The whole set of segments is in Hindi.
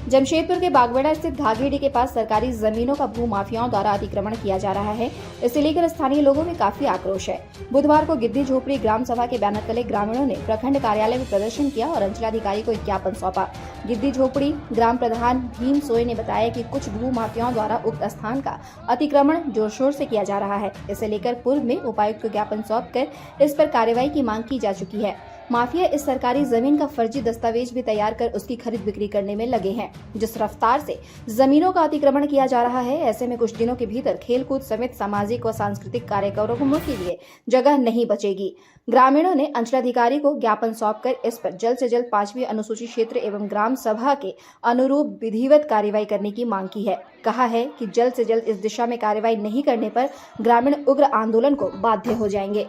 जमशेदपुर के बागवाड़ा स्थित घाघेड़ी के पास सरकारी जमीनों का भू माफियाओं द्वारा अतिक्रमण किया जा रहा है। इसे लेकर स्थानीय लोगों में काफी आक्रोश है। बुधवार को गिद्दी झोपड़ी ग्राम सभा के बैनर तले ग्रामीणों ने प्रखंड कार्यालय में प्रदर्शन किया और अंचलाधिकारी को ज्ञापन सौंपा। गिद्दी झोपड़ी ग्राम प्रधान भीम सोय ने बताया कि कुछ भू माफियाओं द्वारा उक्त स्थान का अतिक्रमण जोर शोर से किया जा रहा है। इसे लेकर पूर्व में उपायुक्त को ज्ञापन सौंपकर इस पर कार्रवाई की मांग की जा चुकी है। माफिया इस सरकारी जमीन का फर्जी दस्तावेज भी तैयार कर उसकी खरीद बिक्री करने में लगे हैं। जिस रफ्तार से जमीनों का अतिक्रमण किया जा रहा है, ऐसे में कुछ दिनों के भीतर खेलकूद समेत सामाजिक व सांस्कृतिक कार्यक्रमों के लिए जगह नहीं बचेगी। ग्रामीणों ने अंचलाधिकारी को ज्ञापन सौंपकर इस पर जल्द से जल्द 5वीं अनुसूचित क्षेत्र एवं ग्राम सभा के अनुरूप विधिवत कार्रवाई करने की मांग की है। कहा है कि जल्द से जल्द इस दिशा में कार्रवाई नहीं करने पर ग्रामीण उग्र आंदोलन को बाध्य हो जाएंगे।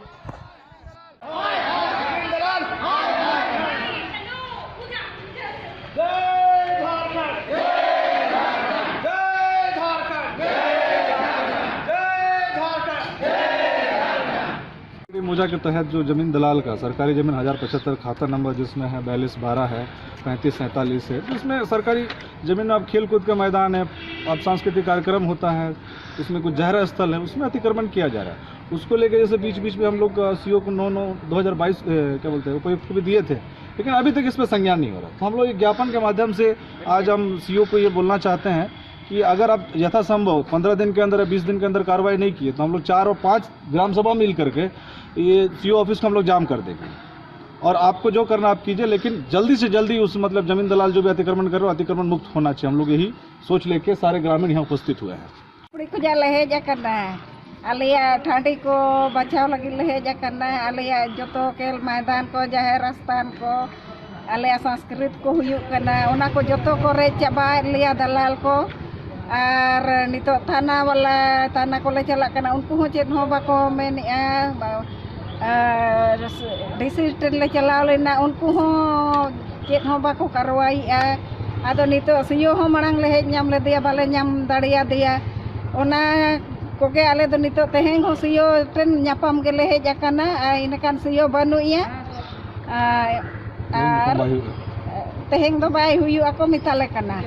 मोजा के तहत जो जमीन दलाल का सरकारी जमीन 1075 खाता नंबर जिसमें है 4212 है 3547 है, जिसमें सरकारी जमीन में अब खेल कूद का मैदान है, अब सांस्कृतिक कार्यक्रम होता है, उसमें कुछ जहरा स्थल है, उसमें अतिक्रमण किया जा रहा है। उसको लेकर जैसे बीच बीच में हम लोग सीओ को 9/9/2022 क्या बोलते हैं उपयुक्त भी दिए थे, लेकिन अभी तक इस पर संज्ञान नहीं हो रहा। तो हम लोग एक ज्ञापन के माध्यम से आज हम सीओ को ये बोलना चाहते हैं कि अगर आप यथासंभव 15 दिन के अंदर या 20 दिन के अंदर कार्रवाई नहीं की तो हम लोग 4 और 5 ग्राम सभा मिल करके ये सीओ ऑफिस को हम लोग जाम कर देंगे। और आपको जो करना आप कीजिए, लेकिन जल्दी से जल्दी उस मतलब जमीन दलाल जो भी अतिक्रमण कर रहे हो अतिक्रमण मुक्त होना चाहिए। हम लोग यही सोच लेके सारे ग्रामीण यहाँ उपस्थित हुए हैं। आलिया ठांडी को बचाव लगी लहेजा करना है। आलिया जो तो खेल मैदान को जाहिर स्थान को आलिया संस्कृत को हुयुक करना है, उना को जो तो को रे चाबा लिया दलाल को और नितो थाना वाला थाना को ले चला करना उनको हो चेत हो बाको मेनिया डिस्ट्रिक्ट ले चलाव लेना उनको हो चेत हो बाको कार्रवाई आदो नितो सीओ हो मरंग ले नाम ले दिया बाले नाम दाड़िया दिया ओना कोगे आले दो नितो तेहें हो सीओ ट्रेन न्यापाम के ले हेज आकाना इनकान सीओ बनुइया तेहें दो बाय हुयु ako मिताले कना।